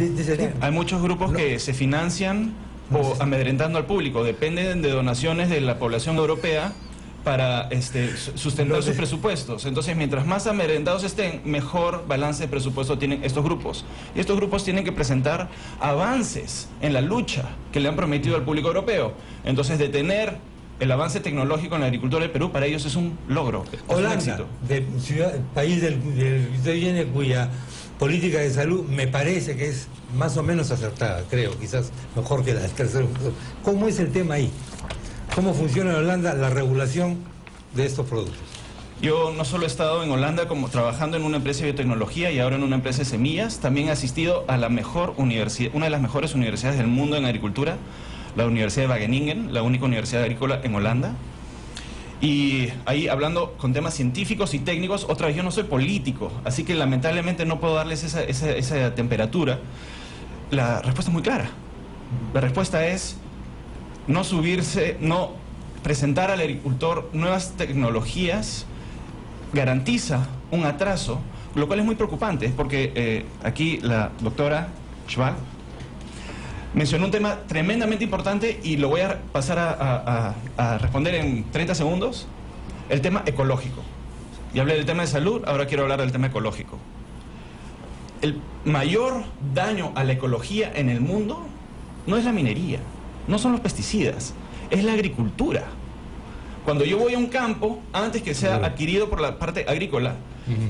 de ese tipo. Hay muchos grupos que se financian o amedrentando al público, dependen de donaciones de la población europea para sustentar sus presupuestos. Entonces, mientras más amedrentados estén, mejor balance de presupuesto tienen estos grupos. Y estos grupos tienen que presentar avances en la lucha que le han prometido al público europeo. Entonces, detener el avance tecnológico en la agricultura del Perú, para ellos es un logro, es Holanda, un éxito. País del que usted viene, cuya política de salud me parece que es más o menos acertada, creo, quizás mejor que la del tercer mundo. ¿Cómo es el tema ahí? ¿Cómo funciona en Holanda la regulación de estos productos? Yo no solo he estado en Holanda como trabajando en una empresa de biotecnología y ahora en una empresa de semillas, también he asistido a la mejor universidad, una de las mejores universidades del mundo en agricultura, la Universidad de Wageningen, la única universidad agrícola en Holanda. Y ahí hablando con temas científicos y técnicos, otra vez yo no soy político, así que lamentablemente no puedo darles esa temperatura. La respuesta es muy clara. La respuesta es no subirse, no presentar al agricultor nuevas tecnologías, garantiza un atraso, lo cual es muy preocupante, porque aquí la doctora Schwab mencionó un tema tremendamente importante y lo voy a pasar a responder en 30 segundos, el tema ecológico. Y hablé del tema de salud, ahora quiero hablar del tema ecológico. El mayor daño a la ecología en el mundo no es la minería, no son los pesticidas, es la agricultura. Cuando yo voy a un campo, antes que sea adquirido por la parte agrícola,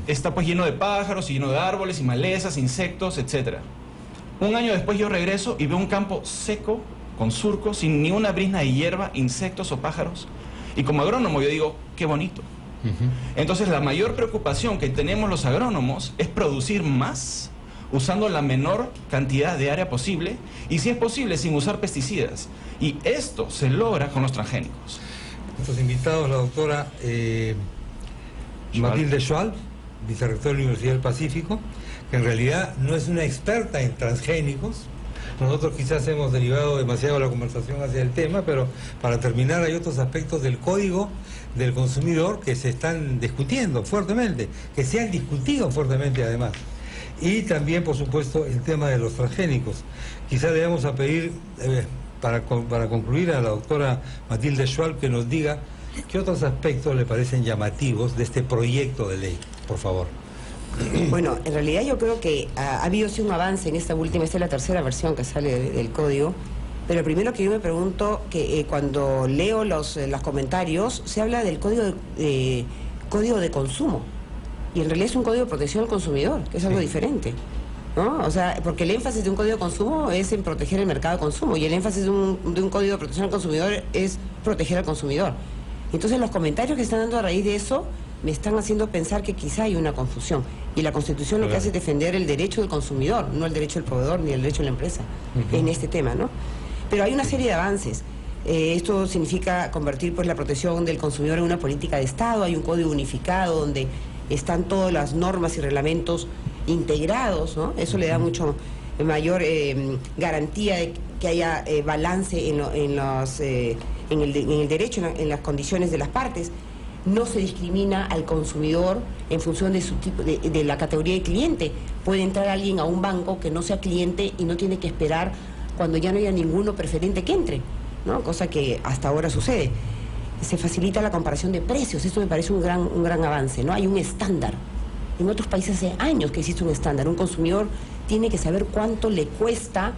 está pues lleno de pájaros, y lleno de árboles y malezas, insectos, etc. Un año después yo regreso y veo un campo seco, con surcos, sin ni una brizna de hierba, insectos o pájaros. Y como agrónomo yo digo, qué bonito. Entonces la mayor preocupación que tenemos los agrónomos es producir más usando la menor cantidad de área posible y, si es posible, sin usar pesticidas. Y esto se logra con los transgénicos. Nuestros invitados, la doctora Matilde Schwab, vicerrectora de la Universidad del Pacífico, que en realidad no es una experta en transgénicos. Nosotros quizás hemos derivado demasiado la conversación hacia el tema, pero para terminar hay otros aspectos del Código del Consumidor que se están discutiendo fuertemente, que se han discutido fuertemente además. Y también, por supuesto, el tema de los transgénicos. Quizás le vamos a pedir, para concluir, a la doctora Matilde Schwab que nos diga qué otros aspectos le parecen llamativos de este proyecto de ley, por favor. Bueno, en realidad yo creo que ha habido sí un avance en esta última, esta es la tercera versión que sale del código, pero primero que yo me pregunto, que cuando leo los comentarios, se habla del código de consumo, y en realidad es un código de protección al consumidor, que es algo diferente, ¿no? O sea, porque el énfasis de un código de consumo es en proteger el mercado de consumo, y el énfasis de un código de protección al consumidor es proteger al consumidor. Entonces los comentarios que están dando a raíz de eso me están haciendo pensar que quizá hay una confusión. Y la Constitución lo que hace es defender el derecho del consumidor, no el derecho del proveedor ni el derecho de la empresa, en este tema, ¿no? Pero hay una serie de avances. Esto significa convertir pues la protección del consumidor en una política de Estado. Hay un código unificado donde están todas las normas y reglamentos integrados, ¿no? Eso le da mucho mayor garantía de que haya balance en el derecho, en las condiciones de las partes. No se discrimina al consumidor en función de su tipo de la categoría de cliente. Puede entrar alguien a un banco que no sea cliente y no tiene que esperar cuando ya no haya ninguno preferente que entre, ¿no? Cosa que hasta ahora sucede. Se facilita la comparación de precios, esto me parece un gran avance, ¿no? Hay un estándar. En otros países hace años que existe un estándar. Un consumidor tiene que saber cuánto le cuesta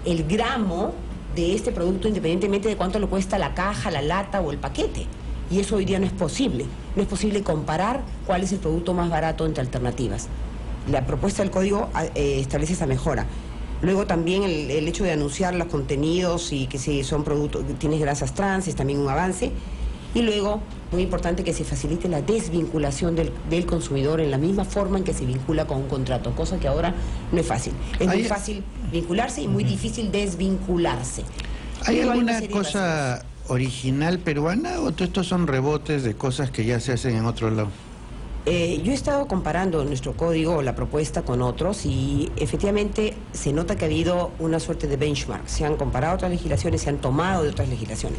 el gramo de este producto, independientemente de cuánto le cuesta la caja, la lata o el paquete. Y eso hoy día no es posible. No es posible comparar cuál es el producto más barato entre alternativas. La propuesta del código establece esa mejora. Luego también el hecho de anunciar los contenidos y que si son productos, tienes grasas trans, es también un avance. Y luego, muy importante, que se facilite la desvinculación del consumidor en la misma forma en que se vincula con un contrato, cosa que ahora no es fácil. Es muy fácil vincularse y muy difícil desvincularse. ¿Hay alguna cosa original peruana o todos estos son rebotes de cosas que ya se hacen en otro lado? Yo he estado comparando nuestro código, la propuesta, con otros, y efectivamente se nota que ha habido una suerte de benchmark. Se han comparado otras legislaciones, se han tomado de otras legislaciones,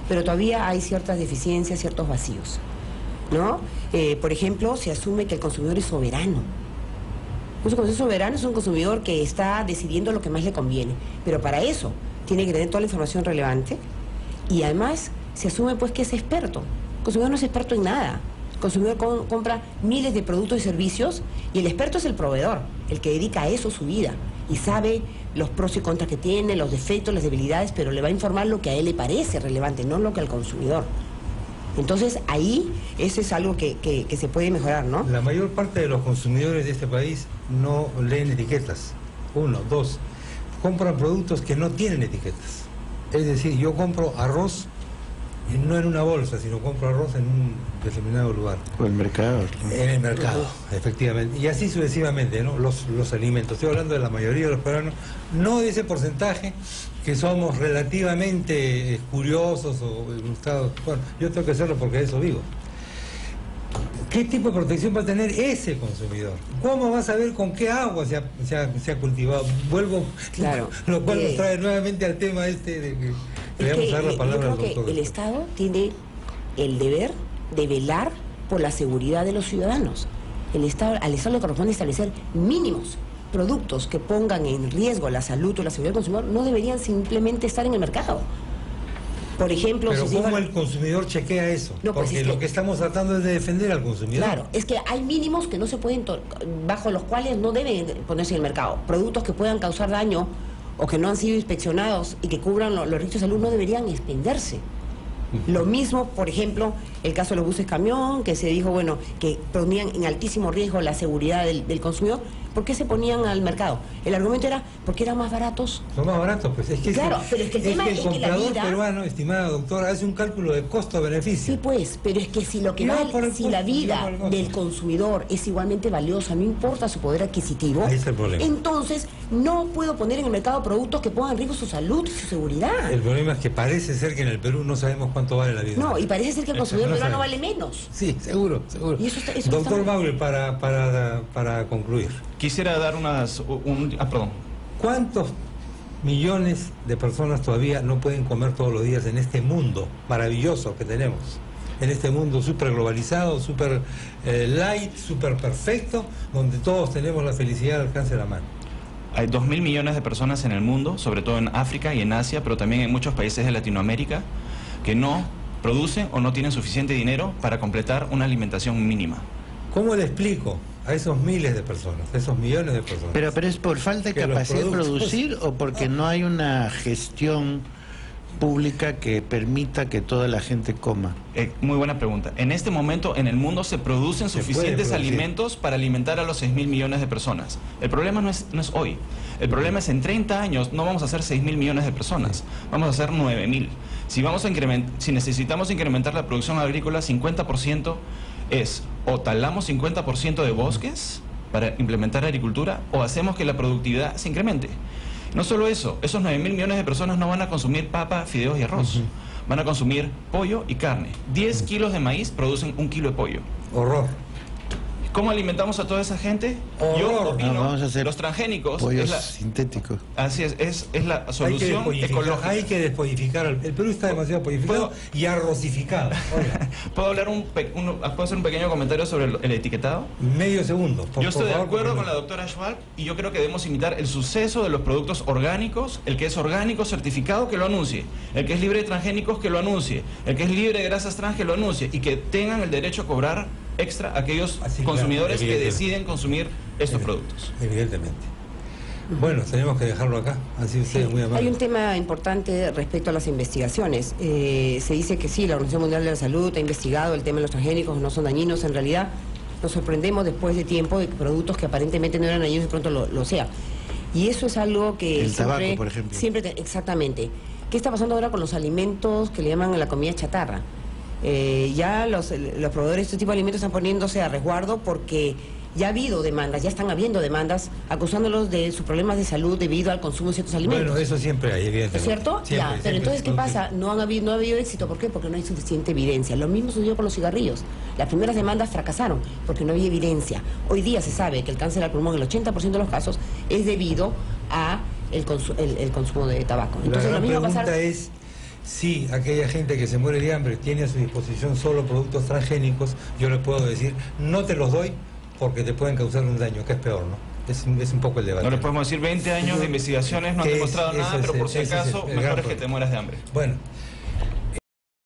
pero todavía hay ciertas deficiencias, ciertos vacíos, ¿no? Por ejemplo, se asume que el consumidor es soberano. Un consumidor soberano es un consumidor que está decidiendo lo que más le conviene, pero para eso tiene que tener toda la información relevante y además se asume pues que es experto. El consumidor no es experto en nada. El consumidor compra miles de productos y servicios y el experto es el proveedor, el que dedica a eso su vida y sabe los pros y contras que tiene, los defectos, las debilidades, pero le va a informar lo que a él le parece relevante, no lo que al consumidor. Entonces ahí eso es algo que se puede mejorar, ¿no? La mayor parte de los consumidores de este país no leen etiquetas. 1, 2, compran productos que no tienen etiquetas. Es decir, yo compro arroz no en una bolsa, sino compro arroz en un determinado lugar. O el mercado. En el mercado, efectivamente. Y así sucesivamente, ¿no? Los alimentos. Estoy hablando de la mayoría de los peruanos, no de ese porcentaje que somos relativamente curiosos o gustados. Bueno, yo tengo que hacerlo porque de eso vivo. ¿Qué tipo de protección va a tener ese consumidor? ¿Cómo va a saber con qué agua se ha cultivado? Vuelvo, claro, lo cual nos trae nuevamente al tema de que debemos dar la palabra al doctor. Yo creo que el Estado tiene el deber de velar por la seguridad de los ciudadanos. Al Estado le corresponde establecer mínimos. Productos que pongan en riesgo la salud o la seguridad del consumidor no deberían simplemente estar en el mercado. Por ejemplo, pero ¿cómo el consumidor chequea eso? No, pues porque lo que estamos tratando es de defender al consumidor. Claro, es que hay mínimos que no se pueden, bajo los cuales no deben ponerse en el mercado. Productos que puedan causar daño o que no han sido inspeccionados y que cubran los riesgos de salud no deberían expenderse. Lo mismo, por ejemplo, el caso de los buses camión, que se dijo, bueno, que ponían en altísimo riesgo la seguridad del consumidor. ¿Por qué se ponían al mercado? El argumento era porque eran más baratos. Son más baratos, pues. Es que claro, pero es que el tema es que la comprador vida peruano, estimada doctora, hace un cálculo de costo-beneficio. Sí, pues, pero es que si lo que si la vida del consumidor es igualmente valiosa, no importa su poder adquisitivo, ahí está el problema. Entonces no puedo poner en el mercado productos que pongan en riesgo su salud y su seguridad. El problema es que parece ser que en el Perú no sabemos cuánto vale la vida. No, y parece ser que el consumidor peruano vale menos. Sí, seguro. Y eso doctor Maule, para concluir. Quisiera dar perdón. ¿Cuántos millones de personas todavía no pueden comer todos los días en este mundo maravilloso que tenemos? En este mundo súper globalizado, súper light, súper perfecto, donde todos tenemos la felicidad al alcance de la mano. Hay 2.000 millones de personas en el mundo, sobre todo en África y en Asia, pero también en muchos países de Latinoamérica, que no producen o no tienen suficiente dinero para completar una alimentación mínima. ¿Cómo le explico a esos miles de personas, a esos millones de personas? Pero es por falta de capacidad de producir o porque no hay una gestión pública que permita que toda la gente coma. Muy buena pregunta. En este momento en el mundo se producen suficientes alimentos para alimentar a los 6.000 millones de personas. El problema no es hoy. El problema es en 30 años no vamos a ser 6.000 millones de personas, vamos a ser 9.000. Si necesitamos incrementar la producción agrícola 50%, es o talamos 50% de bosques para implementar agricultura o hacemos que la productividad se incremente. No solo eso, esos 9.000 millones de personas no van a consumir papa, fideos y arroz. Van a consumir pollo y carne. 10 kilos de maíz producen 1 kilo de pollo. Horror. ¿Cómo alimentamos a toda esa gente? Yo opino, vamos a hacer los transgénicos... pollos sintéticos. Así es la solución ecológica. Hay que despollificar. El Perú está demasiado pollificado y arrocificado. ¿Puedo hacer un pequeño comentario sobre el etiquetado? Medio segundo. Yo estoy de acuerdo con la doctora Schwab y yo creo que debemos imitar el suceso de los productos orgánicos. El que es orgánico certificado, que lo anuncie. El que es libre de transgénicos, que lo anuncie. El que es libre de grasas trans, que lo anuncie. Y que tengan el derecho a cobrar extra a aquellos consumidores que deciden consumir estos productos. Evidentemente. Bueno, tenemos que dejarlo acá. Así ustedes muy amables. Hay un tema importante respecto a las investigaciones. Se dice que sí, la Organización Mundial de la Salud ha investigado el tema de los transgénicos, no son dañinos. En realidad nos sorprendemos después de tiempo de que productos que aparentemente no eran dañinos de pronto lo sea. Y eso es algo que el tabaco, por ejemplo. Exactamente. ¿Qué está pasando ahora con los alimentos que le llaman la comida chatarra? Ya los proveedores de este tipo de alimentos están poniéndose a resguardo porque ya ha habido demandas, ya están habiendo demandas acusándolos de sus problemas de salud debido al consumo de ciertos alimentos. Bueno, eso siempre hay, evidentemente. ¿Es cierto? Siempre, pero entonces, ¿qué pasa? No ha habido éxito. ¿Por qué? Porque no hay suficiente evidencia. Lo mismo sucedió con los cigarrillos. Las primeras demandas fracasaron porque no había evidencia. Hoy día se sabe que el cáncer al pulmón, el 80% de los casos, es debido a el consumo de tabaco. Entonces, la lo mismo pregunta es si aquella gente que se muere de hambre tiene a su disposición solo productos transgénicos, yo le puedo decir, no te los doy porque te pueden causar un daño, que es peor, ¿no? Es un poco el debate. No le podemos decir 20 años de investigaciones, no han demostrado nada, pero por si acaso, mejor es que te mueras de hambre. Bueno.